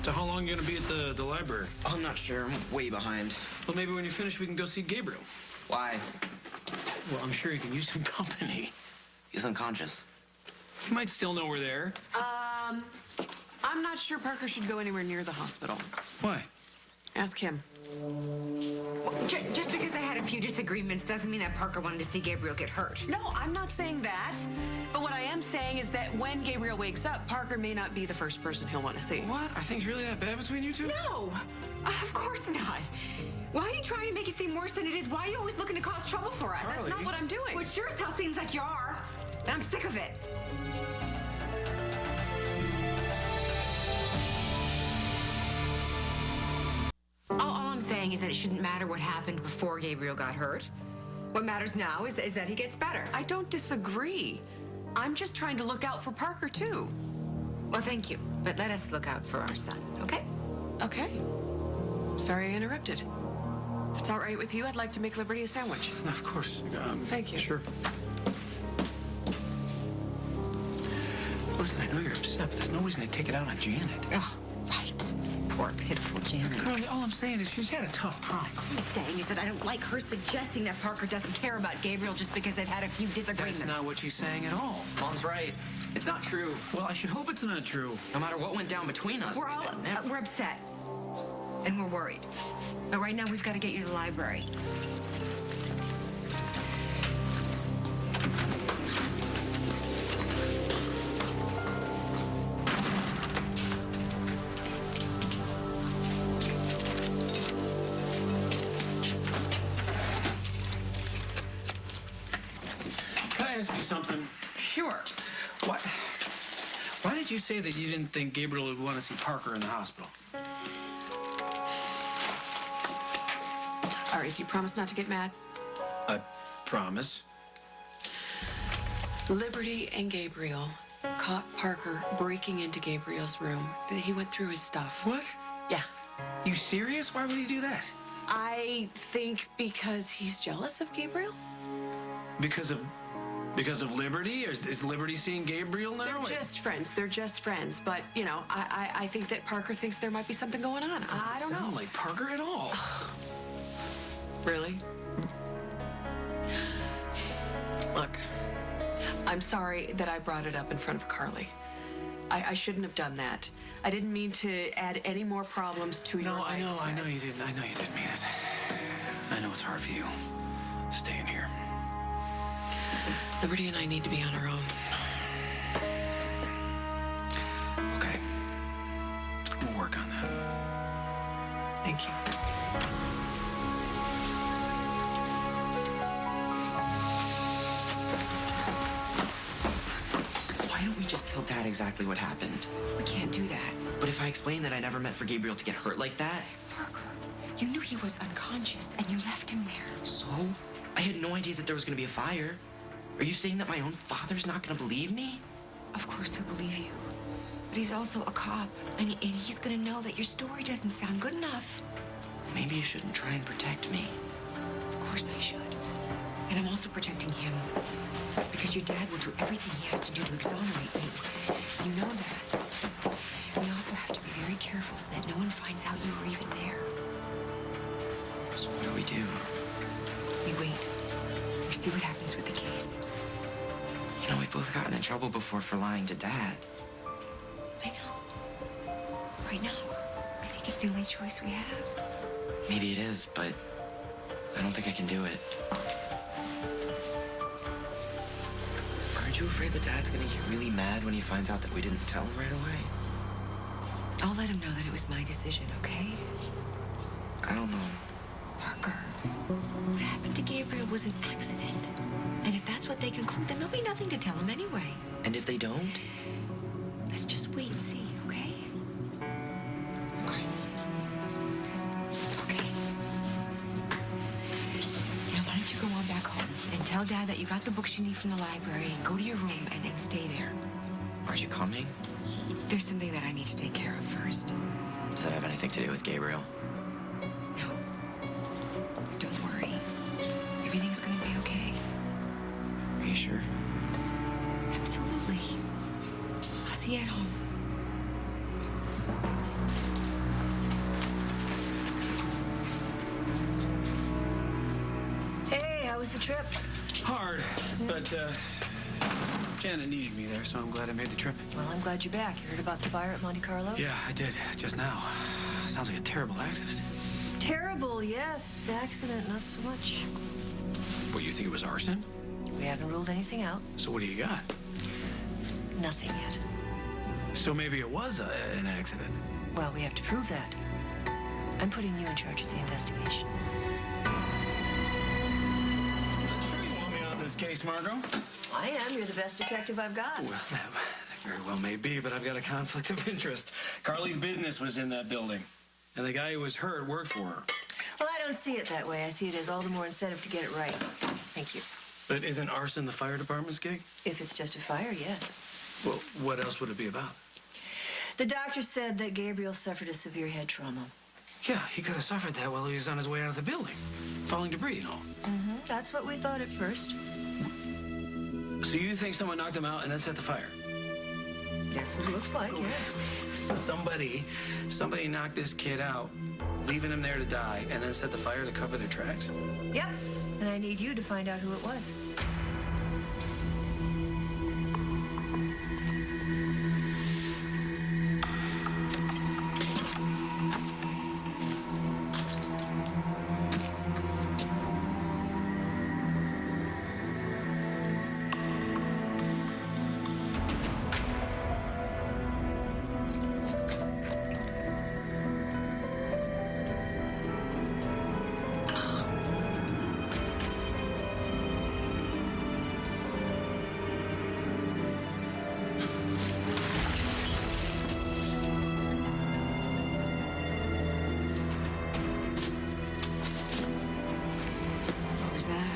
So how long are you going to be at the library? I'm not sure. I'm way behind. Well, maybe when you finish, we can go see Gabriel. Why? Well, I'm sure you can use some company. He's unconscious. You might still know we're there. I'm not sure Parker should go anywhere near the hospital. Why? Ask him. Just because they had a few disagreements doesn't mean that Parker wanted to see Gabriel get hurt. No, I'm not saying that. But what I am saying is that when Gabriel wakes up, Parker may not be the first person he'll want to see. What? Are things really that bad between you two? No, of course not. Why are you trying to make it seem worse than it is? Why are you always looking to cause trouble for us? That's not what I'm doing. Well, it sure as hell seems like you are. And I'm sick of it. All I'm saying is that it shouldn't matter what happened before Gabriel got hurt. What matters now is that he gets better. I don't disagree. I'm just trying to look out for Parker, too. Well, thank you. But let us look out for our son, okay? Okay. Sorry I interrupted. If it's all right with you, I'd like to make Liberty a sandwich. Of course. Thank you. Sure. Listen, I know you're upset, but there's no reason to take it out on Janet. Oh, right. Poor, pitiful Janet. Carly, all I'm saying is she's had a tough time. All I'm saying is that I don't like her suggesting that Parker doesn't care about Gabriel just because they've had a few disagreements. That's not what she's saying at all. Mom's right. It's not true. Well, I should hope it's not true. No matter what went down between us. We're upset. And we're worried. But right now, we've got to get you to the library. Can I ask you something? Sure. Why did you say that you didn't think Gabriel would want to see Parker in the hospital? All right, do you promise not to get mad? I promise. Liberty and Gabriel caught Parker breaking into Gabriel's room. He went through his stuff. What? Yeah. You serious? Why would he do that? I think because he's jealous of Gabriel. Because of Liberty? Is Liberty seeing Gabriel now? They're just friends. They're just friends. But, you know, I think that Parker thinks there might be something going on. I don't know. Sound like Parker at all. Really? Look, I'm sorry that I brought it up in front of Carly. I shouldn't have done that. I didn't mean to add any more problems to your life. No, I know you didn't. I know you didn't mean it. I know it's hard for you, staying here. Liberty and I need to be on our own. Okay. We'll work on that. Thank you. Why don't we just tell Dad exactly what happened? We can't do that. But if I explain that I never meant for Gabriel to get hurt like that... Parker, you knew he was unconscious, and you left him there. So? I had no idea that there was going to be a fire. Are you saying that my own father's not going to believe me? Of course he'll believe you. But he's also a cop, and he's gonna know that your story doesn't sound good enough. Maybe you shouldn't try and protect me. Of course I should. And I'm also protecting him. Because your dad will do everything he has to do to exonerate me. You know that. We also have to be very careful so that no one finds out you were even there. So what do we do? We wait. We see what happens with the case. You know, we've both gotten in trouble before for lying to Dad. I know. Right now, I think it's the only choice we have. Maybe it is, but I don't think I can do it. Aren't you afraid that Dad's gonna get really mad when he finds out that we didn't tell him right away? I'll let him know that it was my decision, okay? I don't know. Parker, what happened to Gabriel was an accident. And if that's what they conclude, then there'll be nothing to tell him anyway. And if they don't? Let's just wait and see, okay? Okay. Okay. Now, why don't you go on back home and tell Dad that you got the books you need from the library and go to your room and then stay there. Aren't you coming? There's something that I need to take care of first. Does that have anything to do with Gabriel? No. Don't worry. Everything's gonna be okay. Are you sure? Absolutely. I'll see you at home. was the trip? Hard, but Janet needed me there, so I'm glad I made the trip. Well, I'm glad you're back. You heard about the fire at Monte Carlo? Yeah, I did, just now. Sounds like a terrible accident. Terrible, yes. Accident, not so much. What, you think it was arson? We haven't ruled anything out. So what do you got? Nothing yet. So maybe it was an accident. Well, we have to prove that. I'm putting you in charge of the investigation. That's sure you want me on this case, Margo? I am. You're the best detective I've got. Well, that very well may be, but I've got a conflict of interest. Carly's business was in that building, and the guy who was hurt worked for her. Well, I don't see it that way. I see it as all the more incentive to get it right. Thank you. But isn't arson the fire department's gig? If it's just a fire, yes. Well, what else would it be about? The doctor said that Gabriel suffered a severe head trauma. Yeah, he could have suffered that while he was on his way out of the building. Falling debris and all. Mm-hmm. That's what we thought at first. So you think someone knocked him out and then set the fire? That's what it looks like, yeah. So somebody knocked this kid out, leaving him there to die, and then set the fire to cover their tracks? Yep. And I need you to find out who it was. What was that?